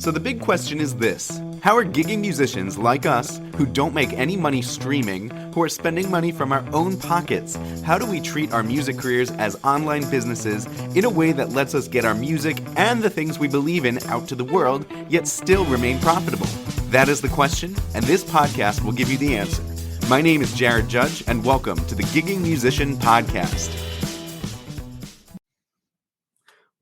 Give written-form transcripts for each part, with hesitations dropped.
So the big question is this: how are gigging musicians like us, who don't make any money streaming, who are spending money from our own pockets, how do we treat our music careers as online businesses in a way that lets us get our music and the things we believe in out to the world, yet still remain profitable? That is the question, and this podcast will give you the answer. My name is Jared Judge, and welcome to the Gigging Musician Podcast.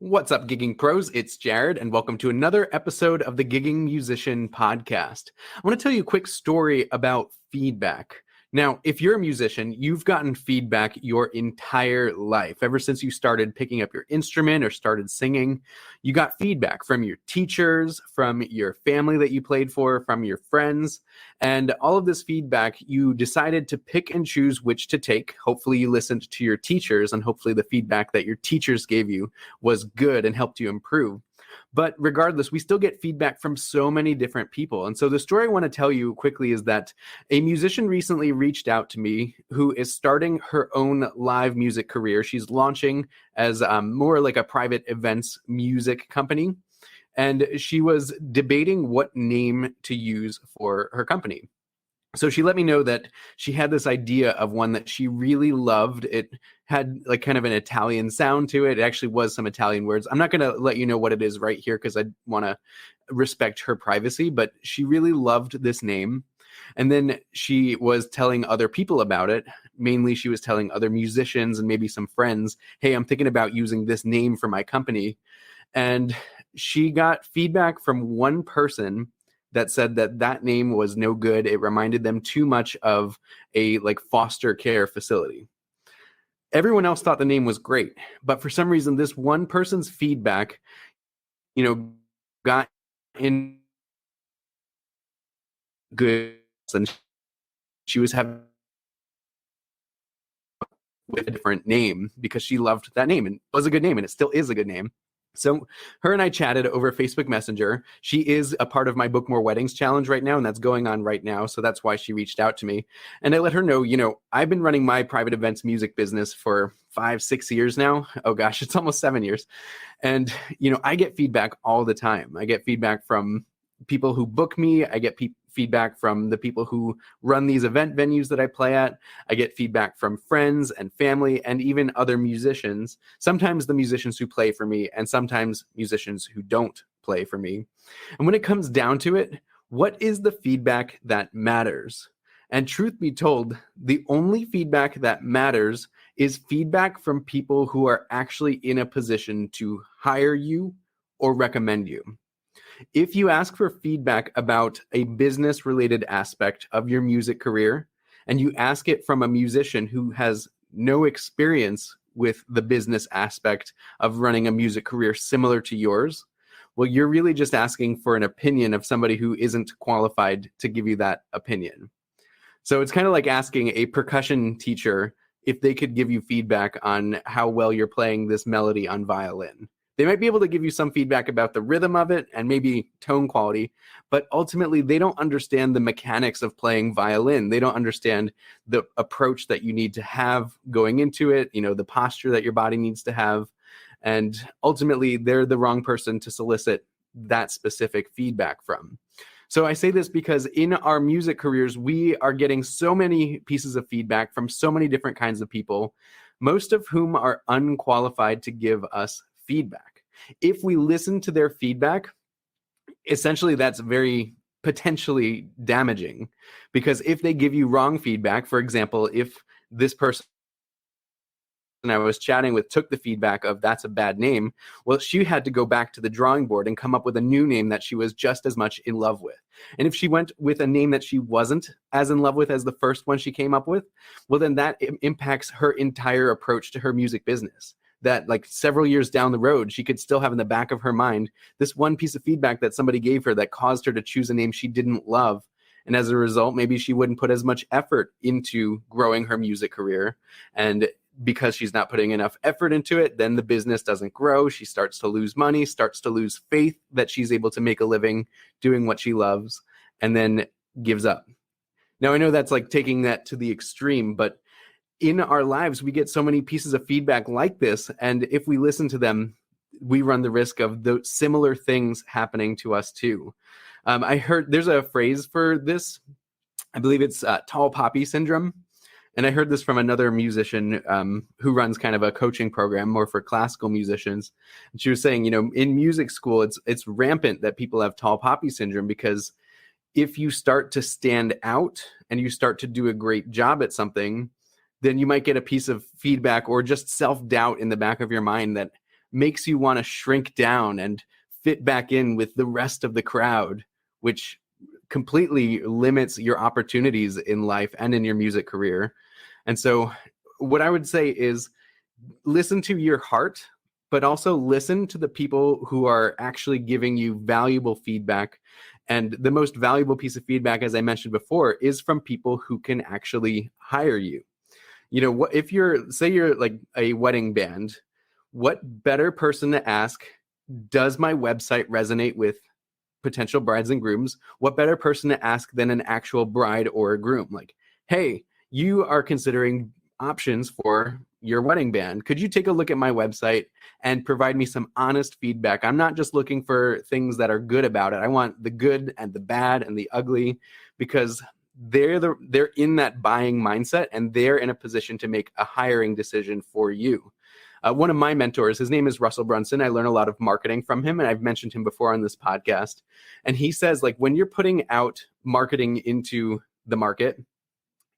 What's up, Gigging Pros? It's Jared, and welcome to another episode of the Gigging Musician Podcast. I want to tell you a quick story about feedback. Now, if you're a musician, you've gotten feedback your entire life. Ever since you started picking up your instrument or started singing, you got feedback from your teachers, from your family that you played for, from your friends. And all of this feedback, you decided to pick and choose which to take. Hopefully you listened to your teachers, and hopefully the feedback that your teachers gave you was good and helped you improve. But regardless, we still get feedback from so many different people. And so the story I want to tell you quickly is that a musician recently reached out to me who is starting her own live music career. She's launching as more like a private events music company. And she was debating what name to use for her company. So she let me know that she had this idea of one that she really loved. It had like kind of an Italian sound to it. It actually was some Italian words. I'm not going to let you know what it is right here because I want to respect her privacy, but she really loved this name. And then she was telling other people about it. Mainly she was telling other musicians and maybe some friends, hey, I'm thinking about using this name for my company. And she got feedback from one person that said that that name was no good. It reminded them too much of a like foster care facility. Everyone else thought the name was great, but for some reason, this one person's feedback, got in good, and she was having with a different name because she loved that name and it was a good name, and it still is a good name. So her and I chatted over Facebook Messenger. She is a part of my Book More Weddings challenge right now, and that's going on right now. So that's why she reached out to me. And I let her know, I've been running my private events music business for 5-6 years now. Oh gosh, it's almost 7 years. And, I get feedback all the time. I get feedback from people who book me. I get feedback from the people who run these event venues that I play at. I get feedback from friends and family and even other musicians, sometimes the musicians who play for me and sometimes musicians who don't play for me. And when it comes down to it, what is the feedback that matters? And truth be told, the only feedback that matters is feedback from people who are actually in a position to hire you or recommend you. If you ask for feedback about a business-related aspect of your music career, and you ask it from a musician who has no experience with the business aspect of running a music career similar to yours, well, you're really just asking for an opinion of somebody who isn't qualified to give you that opinion. So it's kind of like asking a percussion teacher if they could give you feedback on how well you're playing this melody on violin. They might be able to give you some feedback about the rhythm of it and maybe tone quality, but ultimately they don't understand the mechanics of playing violin. They don't understand the approach that you need to have going into it, the posture that your body needs to have. And ultimately, they're the wrong person to solicit that specific feedback from. So I say this because in our music careers, we are getting so many pieces of feedback from so many different kinds of people, most of whom are unqualified to give us feedback. If we listen to their feedback, essentially that's very potentially damaging, because if they give you wrong feedback, for example, if this person I was chatting with took the feedback of that's a bad name, well, she had to go back to the drawing board and come up with a new name that she was just as much in love with. And if she went with a name that she wasn't as in love with as the first one she came up with, well, then that impacts her entire approach to her music business. That like several years down the road, she could still have in the back of her mind this one piece of feedback that somebody gave her that caused her to choose a name she didn't love. And as a result, maybe she wouldn't put as much effort into growing her music career. And because she's not putting enough effort into it, then the business doesn't grow. She starts to lose money, starts to lose faith that she's able to make a living doing what she loves, and then gives up. Now, I know that's like taking that to the extreme, but in our lives, we get so many pieces of feedback like this. And if we listen to them, we run the risk of the similar things happening to us too. I heard there's a phrase for this. I believe it's tall poppy syndrome. And I heard this from another musician who runs kind of a coaching program more for classical musicians. And she was saying, in music school, it's rampant that people have tall poppy syndrome, because if you start to stand out and you start to do a great job at something, then you might get a piece of feedback or just self-doubt in the back of your mind that makes you want to shrink down and fit back in with the rest of the crowd, which completely limits your opportunities in life and in your music career. And so what I would say is listen to your heart, but also listen to the people who are actually giving you valuable feedback. And the most valuable piece of feedback, as I mentioned before, is from people who can actually hire you. If say you're like a wedding band, what better person to ask, does my website resonate with potential brides and grooms? What better person to ask than an actual bride or a groom? Like, hey, you are considering options for your wedding band. Could you take a look at my website and provide me some honest feedback? I'm not just looking for things that are good about it. I want the good and the bad and the ugly, because they're in that buying mindset and they're in a position to make a hiring decision for you. One of my mentors, his name is Russell Brunson. I learn a lot of marketing from him, and I've mentioned him before on this podcast. And he says, like, when you're putting out marketing into the market,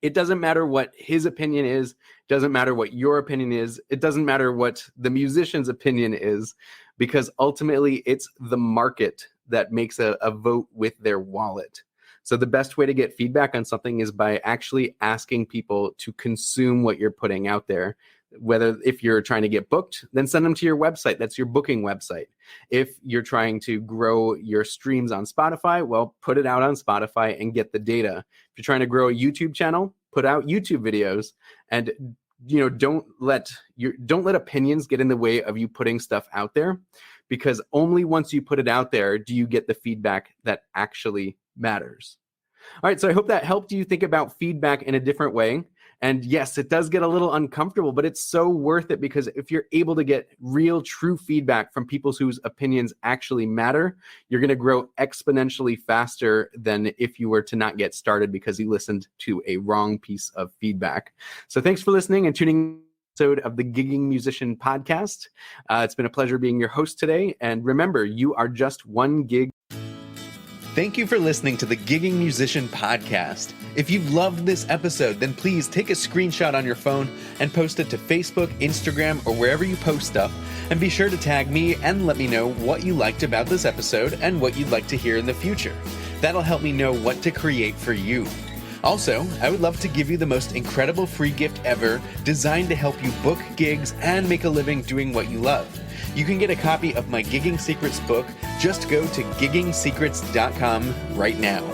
it doesn't matter what his opinion is. It doesn't matter what your opinion is. It doesn't matter what the musician's opinion is, because ultimately it's the market that makes a vote with their wallet. So the best way to get feedback on something is by actually asking people to consume what you're putting out there. Whether if you're trying to get booked, then send them to your website. That's your booking website. If you're trying to grow your streams on Spotify, well, put it out on Spotify and get the data. If you're trying to grow a YouTube channel, put out YouTube videos, and don't let opinions get in the way of you putting stuff out there, because only once you put it out there do you get the feedback that actually matters. All right, so I hope that helped you think about feedback in a different way. And yes, it does get a little uncomfortable, but it's so worth it, because if you're able to get real, true feedback from people whose opinions actually matter, you're going to grow exponentially faster than if you were to not get started because you listened to a wrong piece of feedback. So thanks for listening and tuning in to an episode of the Gigging Musician Podcast. It's been a pleasure being your host today. And remember, you are just one gig. Thank you for listening to the Gigging Musician Podcast. If you've loved this episode, then please take a screenshot on your phone and post it to Facebook, Instagram, or wherever you post stuff. And be sure to tag me and let me know what you liked about this episode and what you'd like to hear in the future. That'll help me know what to create for you. Also, I would love to give you the most incredible free gift ever, designed to help you book gigs and make a living doing what you love. You can get a copy of my Gigging Secrets book. Just go to giggingsecrets.com right now.